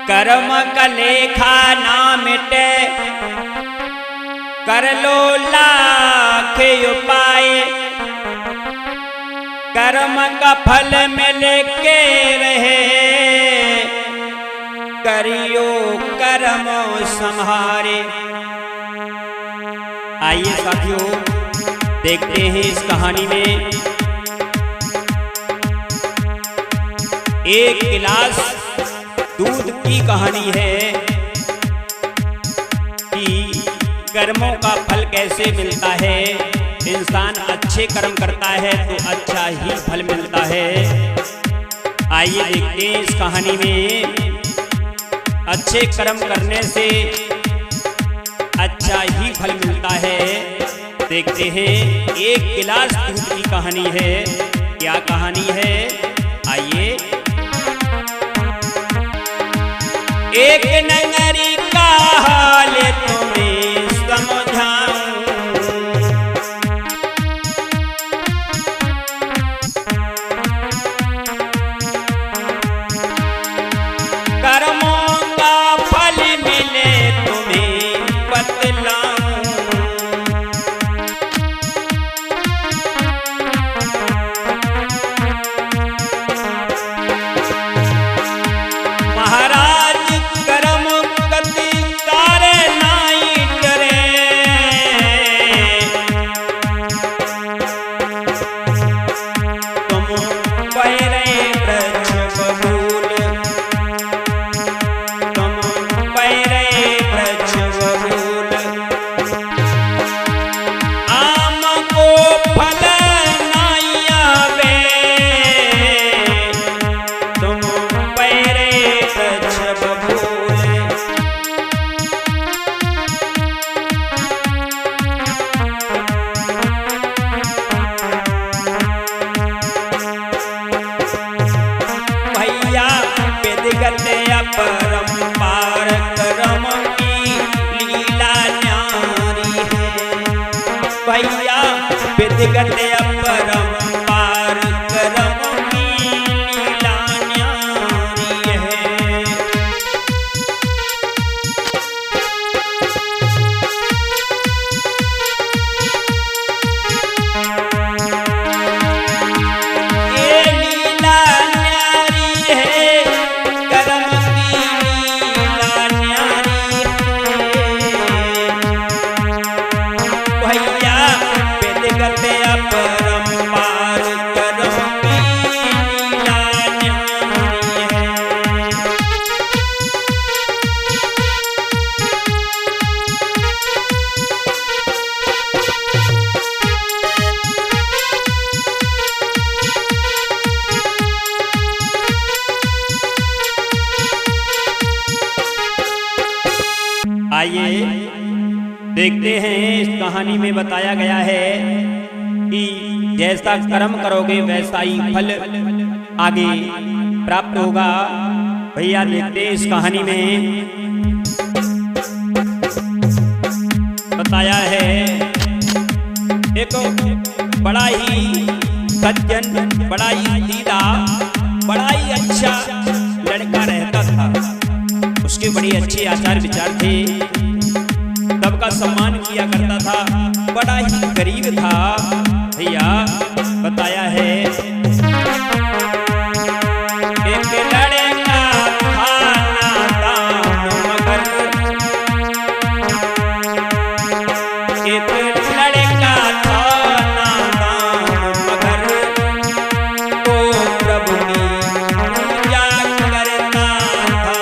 कर्म का लेखा ना मिटे, कर लो लाख उपाय, कर्म का फल मिल के रहे, करियो कर्म संहारे। आइए साथियों, देखते हैं इस कहानी में एक गिलास दूध की कहानी है कि कर्मों का फल कैसे मिलता है। इंसान अच्छे कर्म करता है तो अच्छा ही फल मिलता है। आइए देखते हैं इस कहानी में अच्छे कर्म करने से अच्छा ही फल मिलता है। देखते हैं एक गिलास दूध की कहानी है। क्या कहानी है, आइए। एक नगरी का हाल तुम्हें समझाऊं, कर्मों का फल मिले तुम्हें बतलाऊं। महाराज कर्म गति तारे नाई डरे, तुम पैरे वृक्ष बबूल, तुम पैरे वृक्ष बबूल, आम को फल नाई आवे, तुम पैरे वृक्ष बबूल। भैया विधिगत अपरंपार कर्म की लीला न्यारी है। भैया विधिगत अपरंपार कर्म की लीला न्यारी है। ये लीला न्यारी है, कर्म की लीला न्यारी है। भैया विधिगत अपरंपार कर्म की लीला न्यारी है। आइए देखते हैं इस कहानी में बताया गया है कि जैसा कर्म करोगे वैसा ही फल आगे प्राप्त होगा। भैया देखते हैं इस कहानी में बताया है एक बड़ा ही सज्जन, बड़ा ही सीधा, बड़ा ही अच्छा लड़का रहता था। उसके बड़े अच्छे आचार विचार थे, सबका सम्मान किया करता था, बड़ा ही गरीब था। भैया बताया है एक लड़का था नादान मगर, एक लड़का था नादान मगर, वो प्रभु की पूजा करता था।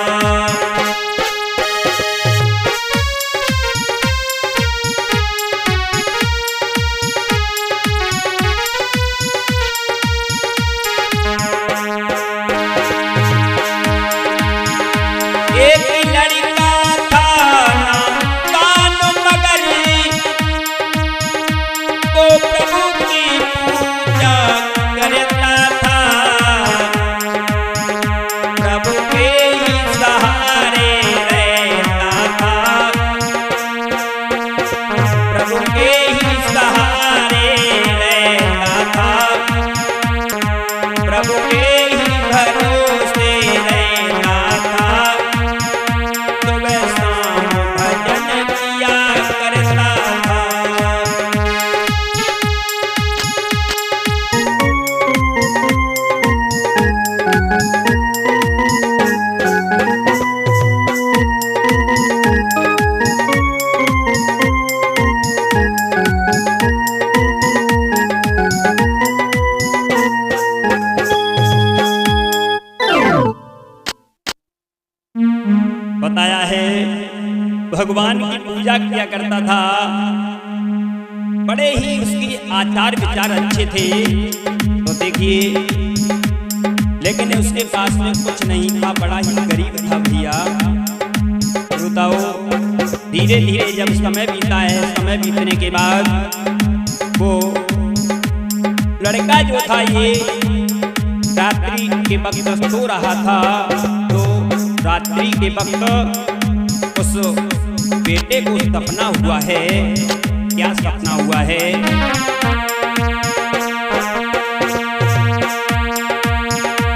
एक लड़का था नादान मगर, वो प्रभु की पूजा करता था। प्रभु के ही सहारे रहता था, प्रभु के ही सहारे रहता था, प्रभु के ही भरोसे रहता था। बताया है भगवान की पूजा किया करता था, बड़े ही उसके आचार विचार अच्छे थे। तो देखिए, लेकिन उसके पास में कुछ नहीं था, बड़ा ही गरीब था भैया। बताओ, धीरे धीरे जब समय बीता है, समय बीतने के बाद वो लड़का जो था ये रात्रि के वक्त सो रहा था। तो रात्रि के वक्त उस बेटे को सपना हुआ है। क्या सपना हुआ है?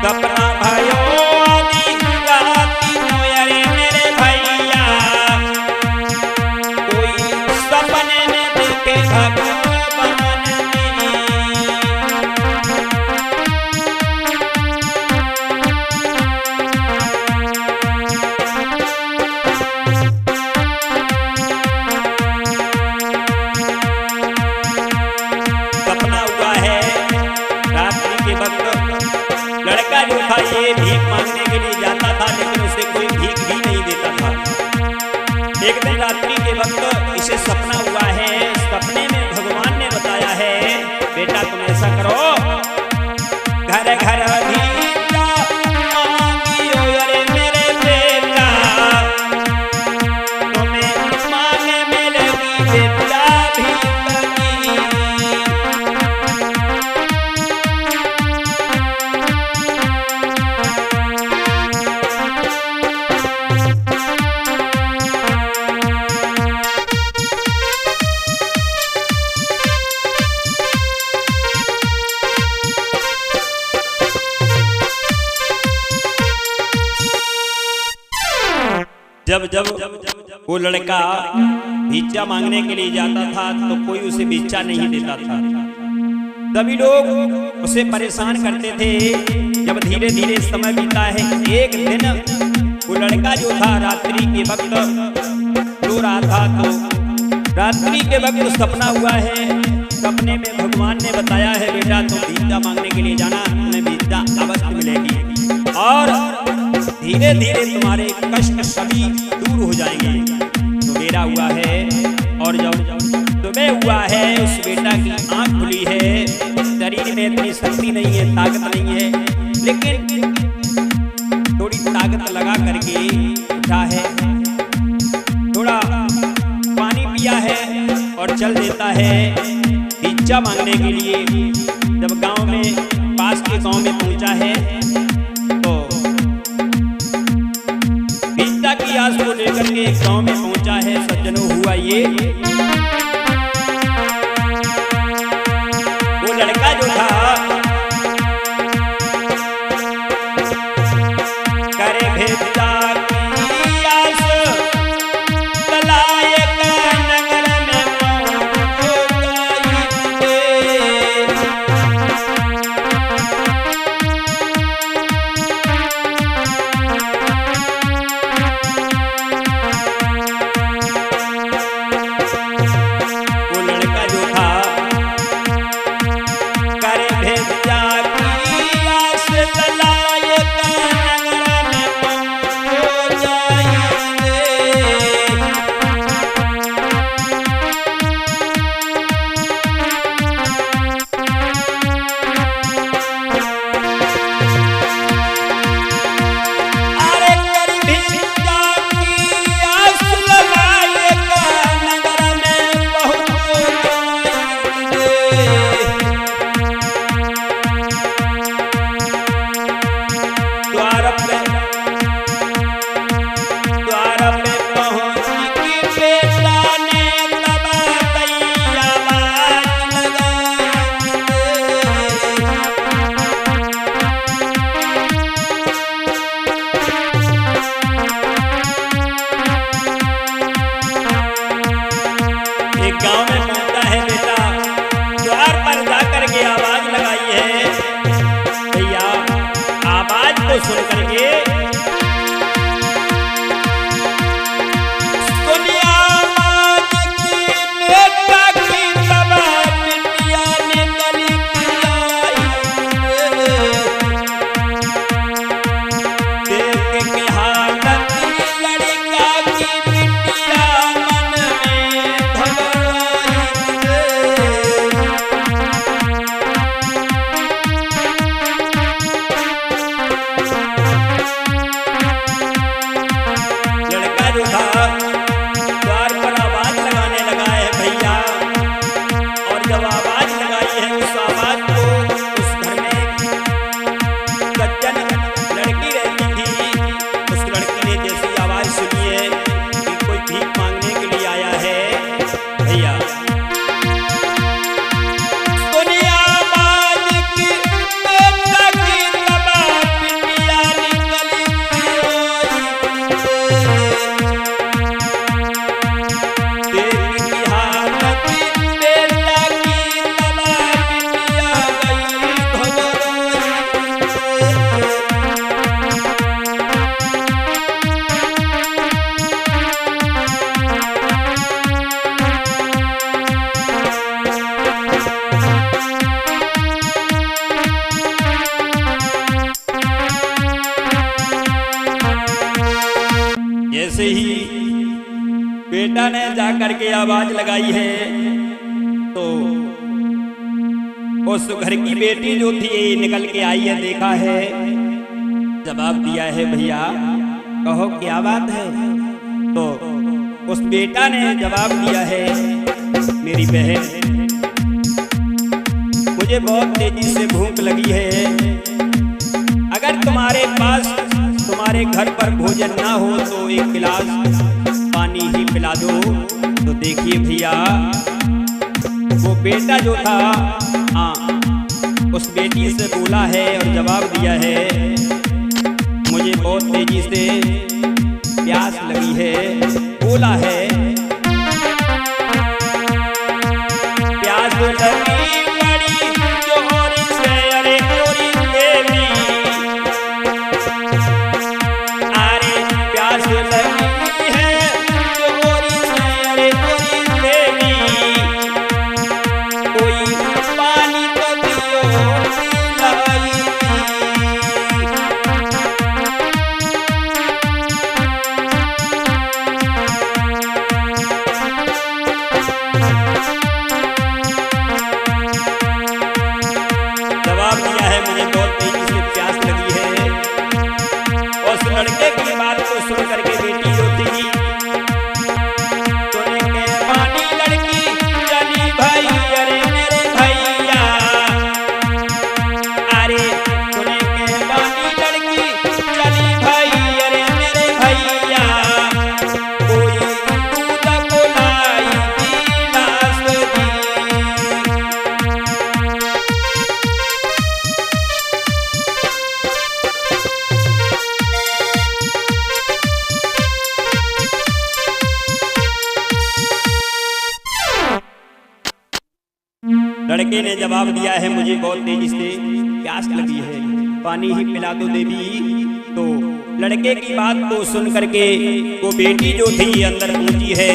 सपना भयो मेरे भैया, कोई सपने में देखे भगवान। लड़का जो था ये भीख मांगने के लिए जाता था, लेकिन उसे कोई भीख भी नहीं देता था। एक दिन रात्रि के वक्त इसे सपना हुआ है। सपने में भगवान ने बताया है, बेटा तुम ऐसा करो, घर घर भीख मांगियो अरे मेरे बेटा, तुम्हें मांगे मिलेगी बेटा भीख। जब जब वो लड़का भिक्षा मांगने के लिए जाता था तो कोई उसे भिक्षा नहीं देता था। सभी लोग उसे परेशान करते थे। जब धीरे धीरे समय बीता है, एक दिन वो लड़का जो था रात्रि के वक्त सो रहा था। तो रात्रि के वक्त सपना हुआ है। सपने में भगवान ने बताया है, बेटा तुम भिक्षा मांगने के लिए जाना, तुम्हें भिक्षा अवश्य मिलेगी और धीरे धीरे तुम्हारे कष्ट सभी दूर हो जाएंगे। तो मेरा हुआ है, और जब तुम्हें हुआ है, उस बेटा की आंख खुली है। शरीर में इतनी शक्ति नहीं है, ताकत नहीं है, लेकिन थोड़ी ताकत लगा करके उठा है, थोड़ा पानी पिया है और चल देता है भिक्षा मांगने के लिए। जब गांव में, पास के गांव में पहुंचा है तो भिक्षा की आस को लेकर के गांव में पहुंचा है। सज्जनों, हुआ ये, वो लड़का जो था करे भिक्षा की आस, लायक नगर में सुन करके लड़की जैसे ही बेटा ने जाकर के आवाज लगाई है तो उस घर की बेटी जो थी निकल के आई है, देखा है, जवाब दिया है, भैया कहो क्या बात है। तो उस बेटा ने जवाब दिया है, मेरी बहन मुझे बहुत तेजी से भूख लगी है, अगर तुम्हारे पास तुम्हारे घर पर भोजन ना हो तो एक गिलास पानी ही पिला दो। तो देखिए भैया वो बेटा जो था उस बेटी से बोला है और जवाब दिया है, मुझे बहुत तेजी से प्यास लगी है। बोला है प्यास लगी बड़ी जोरी से, अरे जोरी देवी, अरे प्यास लगी है जोरी से, अरे जोरी देवी, कोई पानी तो दियो पिलाई। जवाब दिया है, मुझे बहुत तेजी से प्यास लगी है। उस लड़के की बात को सुन करके बेटी जो थी सोने के पानी लड़की चली भाई, अरे मेरे भैया, अरे सोने के पानी लड़की चली भाई, अरे मेरे भैया, कोई दूध कोलाई गिलास दी। लड़के ने जवाब दिया है, मुझे बहुत तेजी से प्यास लगी है, पानी ही पिला दो देवी। तो लड़के की बात को सुन करके वो बेटी जो थी अंदर पहुंची है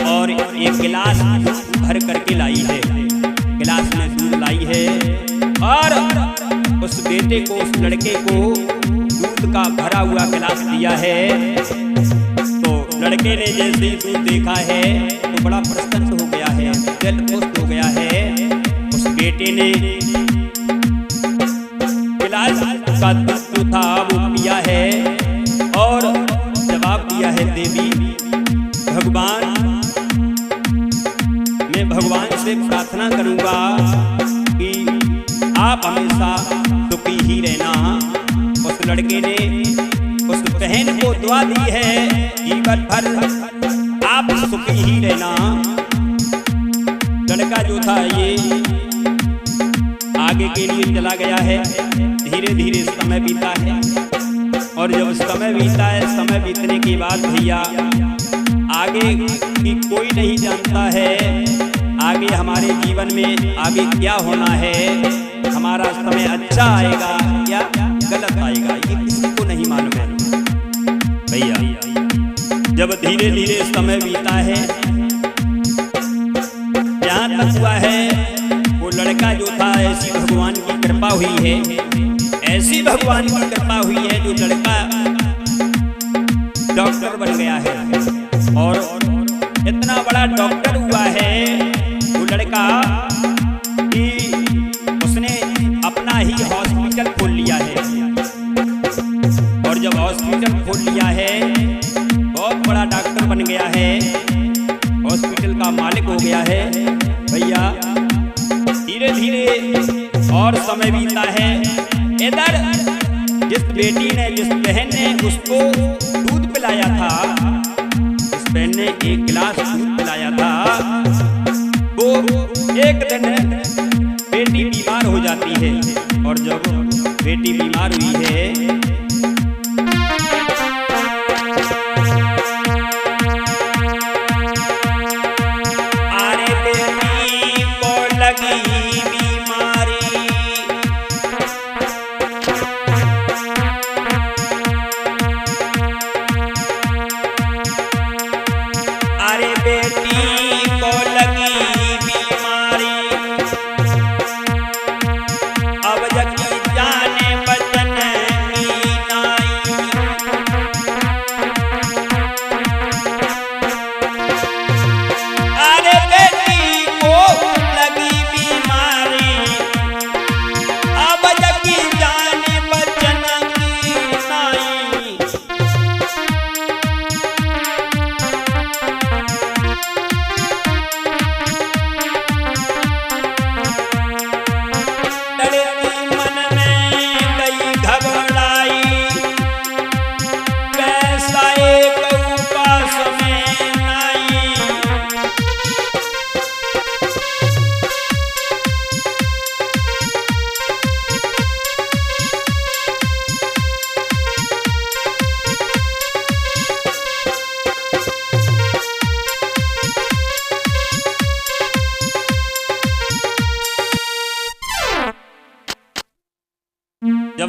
और एक गिलास भर करके लाई है, गिलास में दूध लाई है और उस बेटे को, उस लड़के को दूध का भरा हुआ गिलास दिया है। तो लड़के ने जैसे ही दूध देखा है तो बड़ा प्रसन्न हो गया है, दिल खुश हो गया है। उस बेटे ने गिलास का दूध जो था वो पिया है और जवाब दिया है, देवी भगवान, मैं भगवान से प्रार्थना करूंगा कि आप हमेशा सुखी ही रहना। उस लड़के ने उस बहन को दुआ दी है, जीवन भर आप सुखी ही रहना। लड़का जो था ये आगे के लिए चला गया है, धीरे धीरे समय बीता है और जब समय बीता है, समय बीतने के बाद भैया आगे की कोई नहीं जानता है, आगे हमारे जीवन में आगे क्या होना है, हमारा समय अच्छा आएगा या गलत आएगा, ये किसी को नहीं मालूम है भैया। जब धीरे धीरे समय बीता है, जहाँ तक हुआ है वो लड़का जो था, ऐसी भगवान की कृपा हुई है, ऐसी भगवान की कृपा हुई है, जो लड़का डॉक्टर बन गया है और इतना बड़ा डॉक्टर हुआ है वो लड़का कि उसने अपना ही हॉस्पिटल खोल लिया है। और जब हॉस्पिटल खोल लिया है, बहुत बड़ा डॉक्टर बन गया है, हॉस्पिटल का मालिक हो गया है भैया। धीरे धीरे और समय बीता है, इधर जिस बेटी ने, जिस बहन ने उसको दूध पिलाया था, जिस बहन ने एक गिलास दूध पिलाया था, वो एक दिन बेटी बीमार हो जाती है और जब बेटी बीमार हुई है, अरे बेटी को लगी बीमारी, अरे बेटी को लगी बीमारी, अब जगी जाने बचन की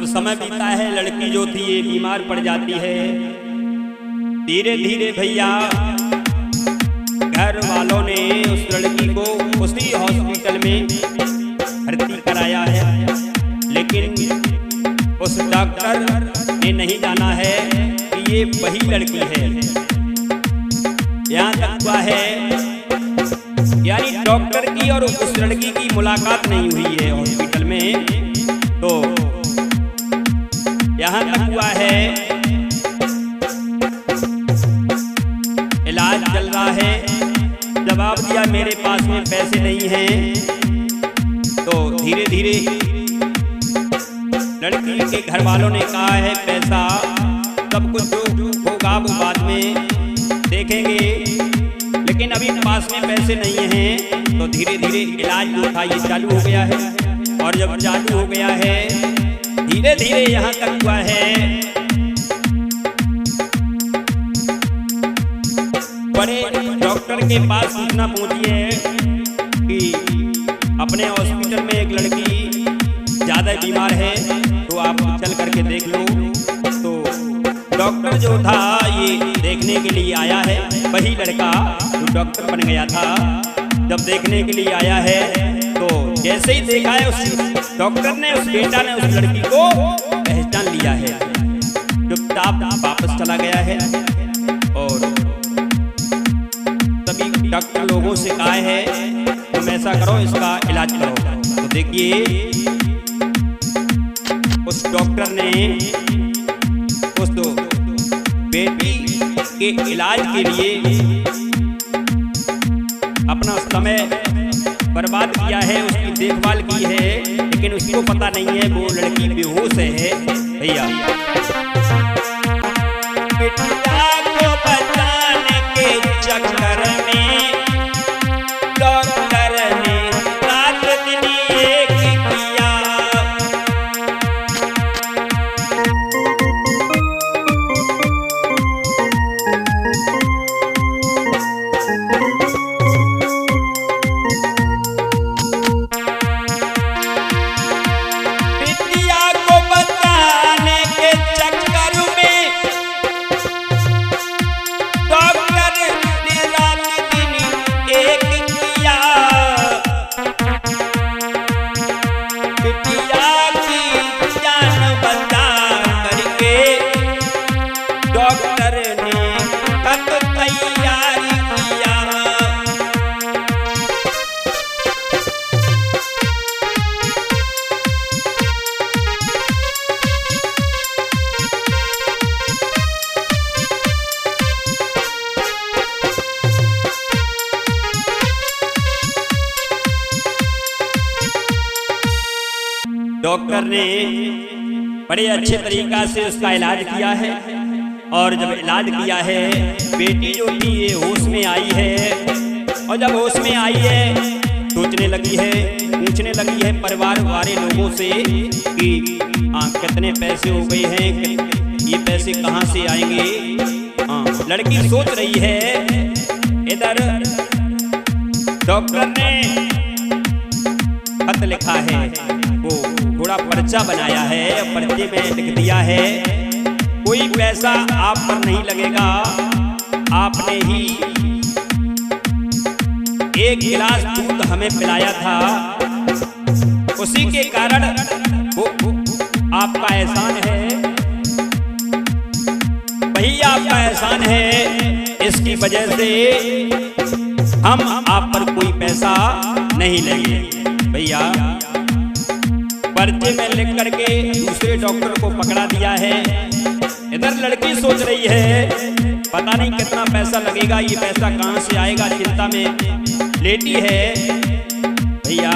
जब समय बीता है लड़की जो थी ये बीमार पड़ जाती है। धीरे धीरे भैया घर वालों ने उस लड़की को उसी हॉस्पिटल में भर्ती कराया है, लेकिन उस डॉक्टर ने नहीं जाना है कि ये वही लड़की है। यहाँ तक हुआ है यानी डॉक्टर की और उस लड़की की मुलाकात नहीं हुई है हॉस्पिटल में। तो यहाँ तक हुआ है इलाज चल रहा है, जवाब दिया मेरे पास में पैसे नहीं हैं। तो धीरे धीरे लड़की के घर वालों ने कहा है पैसा सब कुछ जो होगा वो बाद में देखेंगे, लेकिन अभी पास में पैसे नहीं हैं। तो धीरे धीरे इलाज जो था ये चालू हो गया है, और जब चालू हो गया है धीरे धीरे यहाँ तक हुआ है बड़े डॉक्टर के पास सूचना पहुंची है कि अपने हॉस्पिटल में एक लड़की ज़्यादा बीमार है, तो आप चल करके देख लो। तो डॉक्टर जो था ये देखने के लिए आया है, वही लड़का जो डॉक्टर बन गया था। जब देखने के लिए आया है तो जैसे ही देखा है उस डॉक्टर ने, उस बेटा ने उस लड़की को पहचान लिया है, चुपचाप वापस चला गया है। और सभी डॉक्टर लोगों से कहा है तुम ऐसा करो, इसका इलाज करो। तो देखिए उस डॉक्टर ने उस बेटी के इलाज के लिए अपना समय बर्बाद किया है, उसकी देखभाल की है, लेकिन उसको पता नहीं है वो लड़की बेहोश है भैया। बेटिया को बचाने के चक्कर में डॉक्टर ने रात दिन एक किया। डॉक्टर ने बड़े अच्छे तरीका से उसका इलाज किया है, और जब इलाज किया है बेटी जो थी ये होश में आई है। और जब होश में आई है सोचने लगी है, पूछने लगी है परिवार वाले लोगों से कि कितने पैसे हो गए हैं, ये पैसे कहाँ से आएंगे। लड़की सोच रही है, इधर डॉक्टर ने खत लिखा है, वो थोड़ा पर्चा बनाया है, पर्चे में लिख दिया है कोई पैसा आप पर नहीं लगेगा, आपने ही एक गिलास दूध हमें पिलाया था, उसी के कारण वो आपका एहसान है, वही आपका एहसान है, इसकी वजह से हम आप पर कोई पैसा नहीं लेंगे। भैया पर्चे में लिख करके दूसरे डॉक्टर को पकड़ा दिया है। इधर लड़की सोच रही है पता नहीं कितना पैसा लगेगा, ये पैसा कहाँ से आएगा, चिंता में लेटी है। भैया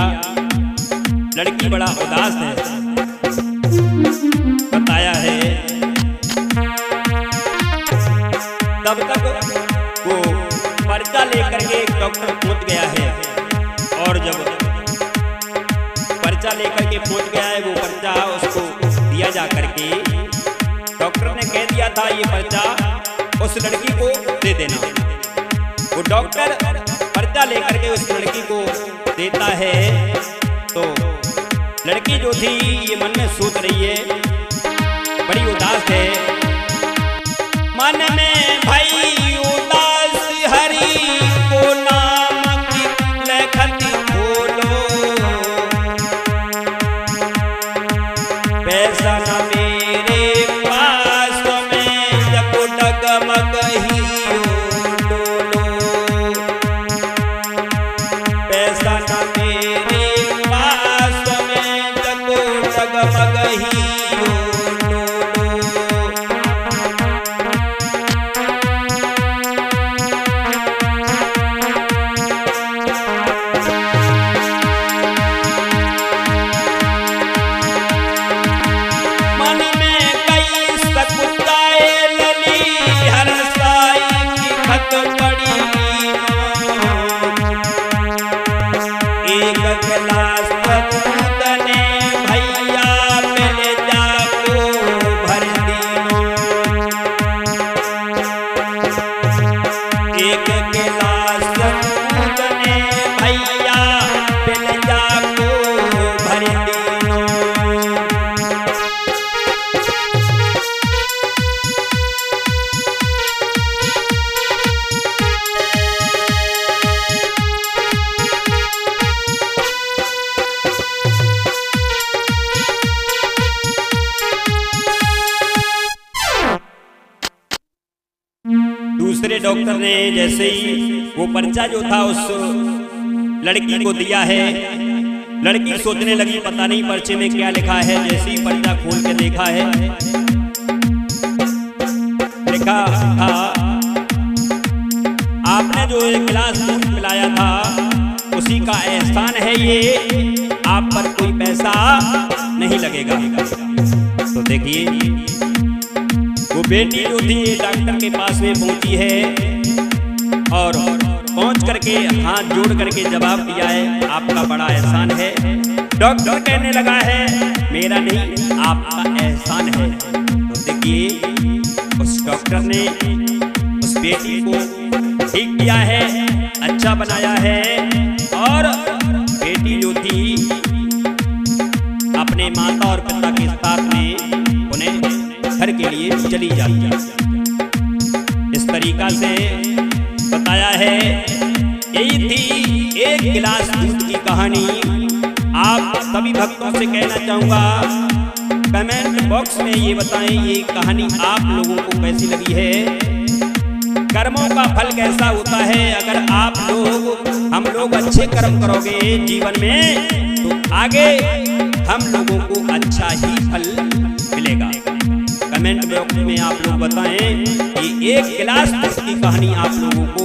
लड़की बड़ा उदास है, बताया है। तब तक वो पर्चा लेकर के एक डॉक्टर पहुंच गया है, और जब पर्चा लेकर के पहुंच गया है वो पर्चा उसको दिया जा करके, डॉक्टर ने कह दिया था ये पर्चा उस लड़की को दे देना। वो डॉक्टर पर्चा लेकर के उस लड़की को देता है, तो लड़की जो थी ये मन में सोच रही है बड़ी उदास है। मन में भई उदास हरि को नाम की लेखती बोलो, पैसा न मेरे पास में जब डगमग ही डोलो, पैसा न मेरे पास में जब डगमग ही दूसरे डॉक्टर ने जैसे ही वो पर्चा जो था उस लड़की को दिया है, लड़की सोचने लगी पता नहीं पर्चे में क्या लिखा है। जैसे ही पर्चा खोल के देखा है, लिखा था आपने जो एक गिलास दूध पिलाया था उसी का एहसान है ये, आप पर कोई पैसा नहीं लगेगा। तो देखिए वो बेटी जो थी डॉक्टर के पास में पहुंची है और पहुंच करके हाथ जोड़ करके जवाब दिया है आपका बड़ा एहसान है। डॉक्टर कहने लगा है मेरा नहीं आपका एहसान है। तो देखिए उस डॉक्टर ने उस बेटी को ठीक किया है, अच्छा बनाया है और बेटी जो थी अपने माता और पिता के साथ में उन्हें घर के लिए चली जाती है। इस तरीका से बताया है। यही थी एक गिलास दूध की कहानी। आप सभी भक्तों से कहना चाहूंगा कमेंट बॉक्स में ये बताएं ये कहानी आप लोगों को कैसी लगी है, कर्मों का फल कैसा होता है। अगर आप लोग हम लोग अच्छे कर्म करोगे जीवन में तो आगे हम लोगों को अच्छा ही फल मिलेगा। कमेंट बॉक्स में आप लोग बताएं कि एक गिलास दूध की कहानी आप लोगों को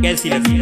कैसी लगी।